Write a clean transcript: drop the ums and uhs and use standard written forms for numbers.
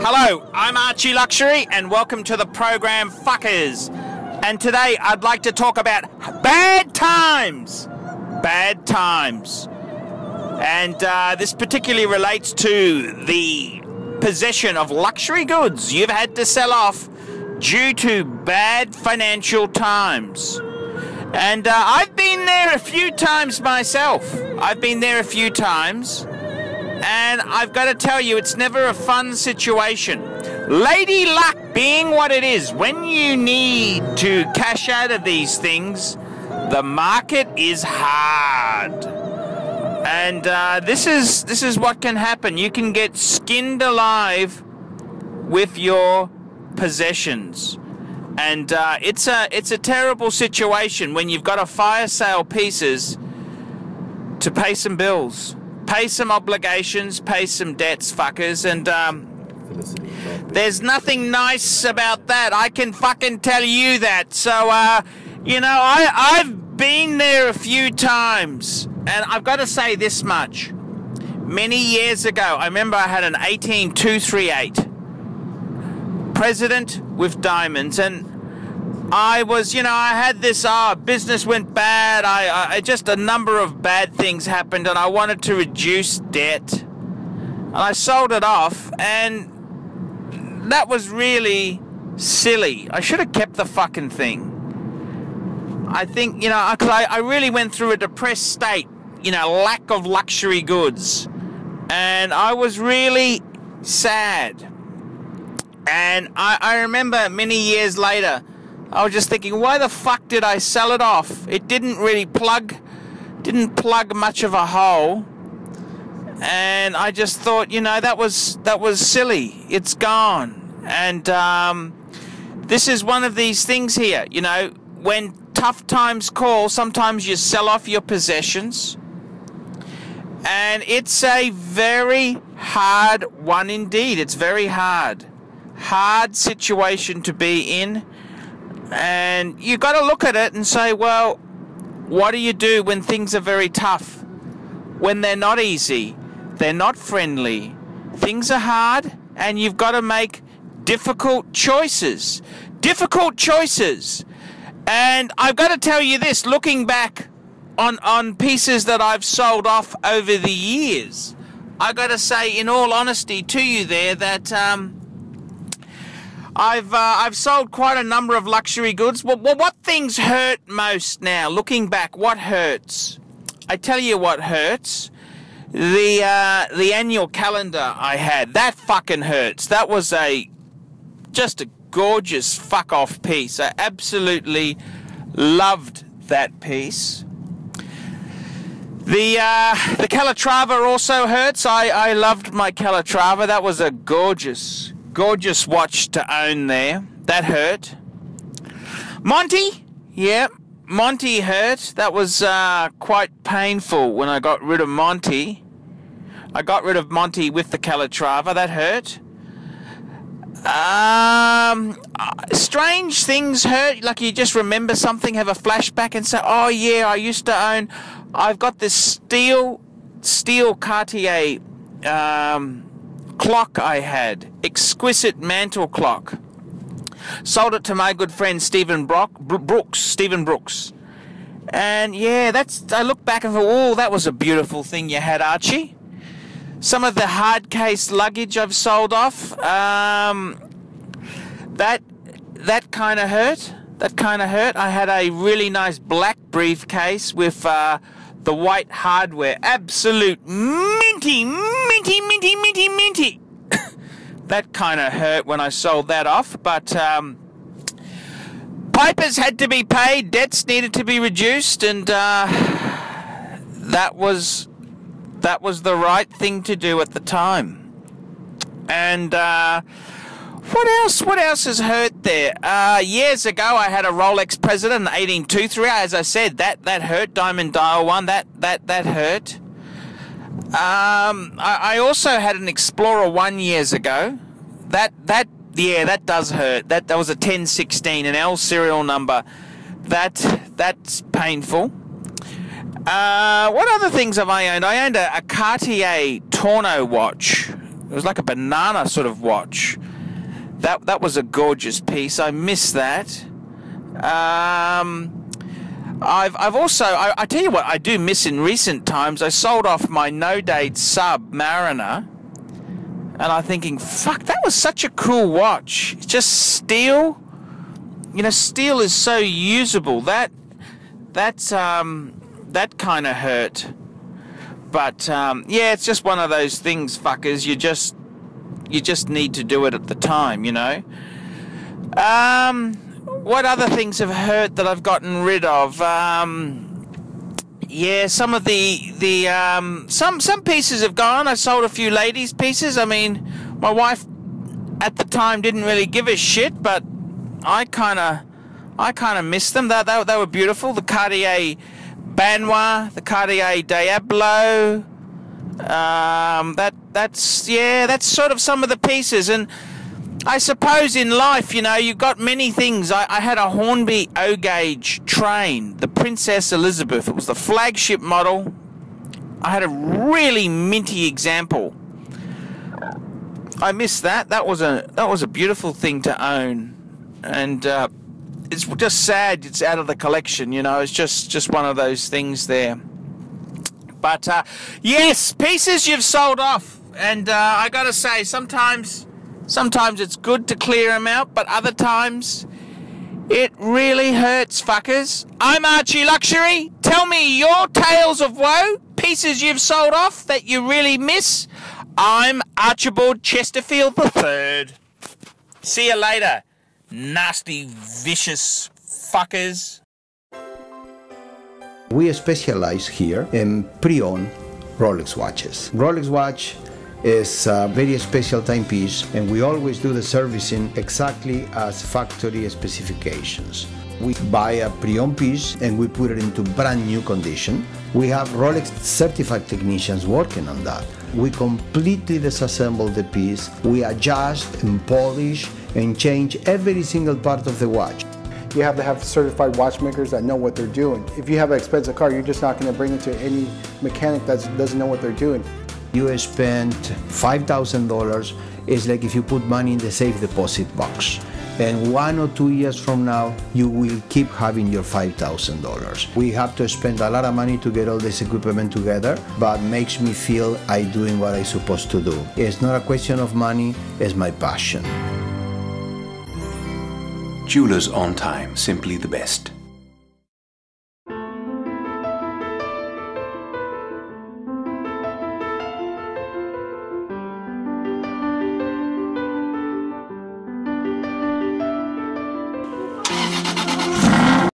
Hello, I'm ArchieLuxury and welcome to the program Fuckers. And today I'd like to talk about bad times. Bad times. And this particularly relates to the possession of luxury goods you've had to sell off due to bad financial times. And I've been there a few times myself. I've been there a few times. And I've got to tell you, it's never a fun situation. Lady luck being what it is, when you need to cash out of these things, the market is hard. And this is what can happen. You can get skinned alive with your possessions. And it's a terrible situation when you've got to fire sale pieces to pay some bills. Pay some obligations, pay some debts, fuckers, and there's nothing nice about that. I can fucking tell you that. So, you know, I've been there a few times, and I've got to say this much. Many years ago, I remember I had an 18238 President with diamonds, and I was, you know, I had this, business went bad, I just a number of bad things happened, and I wanted to reduce debt, and I sold it off, and that was really silly. I should have kept the fucking thing. I think, you know, 'cause I really went through a depressed state, you know, lack of luxury goods, and I was really sad. And I remember many years later, I was just thinking, why the fuck did I sell it off? It didn't really plug much of a hole. And I just thought, you know, that was silly. It's gone. And this is one of these things here, you know, when tough times call, sometimes you sell off your possessions. And it's a very hard one indeed. It's very hard. Hard situation to be in. And you've got to look at it and say, well, what do you do when things are very tough? When they're not easy, they're not friendly, things are hard, and you've got to make difficult choices. Difficult choices. And I've got to tell you this, looking back on pieces that I've sold off over the years, I've got to say, in all honesty to you there, that I've sold quite a number of luxury goods. Well, what things hurt most now? Looking back, what hurts? I tell you what hurts. The annual calendar I had, that fucking hurts. That was just a gorgeous fuck off piece. I absolutely loved that piece. The Calatrava also hurts. I loved my Calatrava. That was a gorgeous watch to own there. That hurt. Monty? Yeah, Monty hurt. That was quite painful when I got rid of Monty. I got rid of Monty with the Calatrava. That hurt. Strange things hurt. Like you just remember something, have a flashback and say, oh yeah, I used to own... I've got this steel Cartier clock I had, exquisite mantle clock. Sold it to my good friend Stephen Brooks. And yeah, I look back and go, oh, that was a beautiful thing you had, Archie. Some of the hard case luggage I've sold off, that kind of hurt. That kind of hurt. I had a really nice black briefcase with the white hardware. Absolute minty. That kind of hurt when I sold that off. But pipers had to be paid. Debts needed to be reduced. And that was the right thing to do at the time. And... What else has hurt there? Years ago, I had a Rolex President, an 18238. As I said, that hurt. Diamond dial one, that hurt. I also had an Explorer 1 years ago. That does hurt. That was a 1016, an L serial number. That's painful. What other things have I owned? I owned a Cartier Torno watch. It was like a banana sort of watch. That was a gorgeous piece. I miss that. I've also, I tell you what I do miss in recent times. I sold off my no-date sub Mariner, and I'm thinking, fuck, that was such a cool watch. It's just steel. You know, steel is so usable. That kind of hurt. But yeah, it's just one of those things, fuckers. You just need to do it at the time, you know. What other things have hurt that I've gotten rid of? Yeah, some of some pieces have gone. I sold a few ladies' pieces. I mean, my wife at the time didn't really give a shit, but I kind of missed them. They were beautiful. The Cartier Benoit, the Cartier Diablo. That's sort of some of the pieces. And I suppose in life, you know, you've got many things. I had a Hornby O-gauge train, the Princess Elizabeth. It was the flagship model. I had a really minty example. I missed that. That was a beautiful thing to own, and it's just sad it's out of the collection. You know, it's just one of those things there. But yes, pieces you've sold off, and I gotta say, sometimes it's good to clear them out, but other times it really hurts, fuckers. I'm ArchieLuxury. Tell me your tales of woe, pieces you've sold off that you really miss. I'm Archibald Chesterfield III. See you later, nasty, vicious fuckers. We specialize here in pre-owned Rolex watches. Rolex watch is a very special timepiece, and we always do the servicing exactly as factory specifications. We buy a pre-owned piece and we put it into brand new condition. We have Rolex certified technicians working on that. We completely disassemble the piece, we adjust and polish and change every single part of the watch. You have to have certified watchmakers that know what they're doing. If you have an expensive car, you're just not going to bring it to any mechanic that doesn't know what they're doing. You spend $5,000, it's like if you put money in the safe deposit box. And 1 or 2 years from now, you will keep having your $5,000. We have to spend a lot of money to get all this equipment together, but makes me feel I'm doing what I'm supposed to do. It's not a question of money, it's my passion. Jewelers on time, simply the best.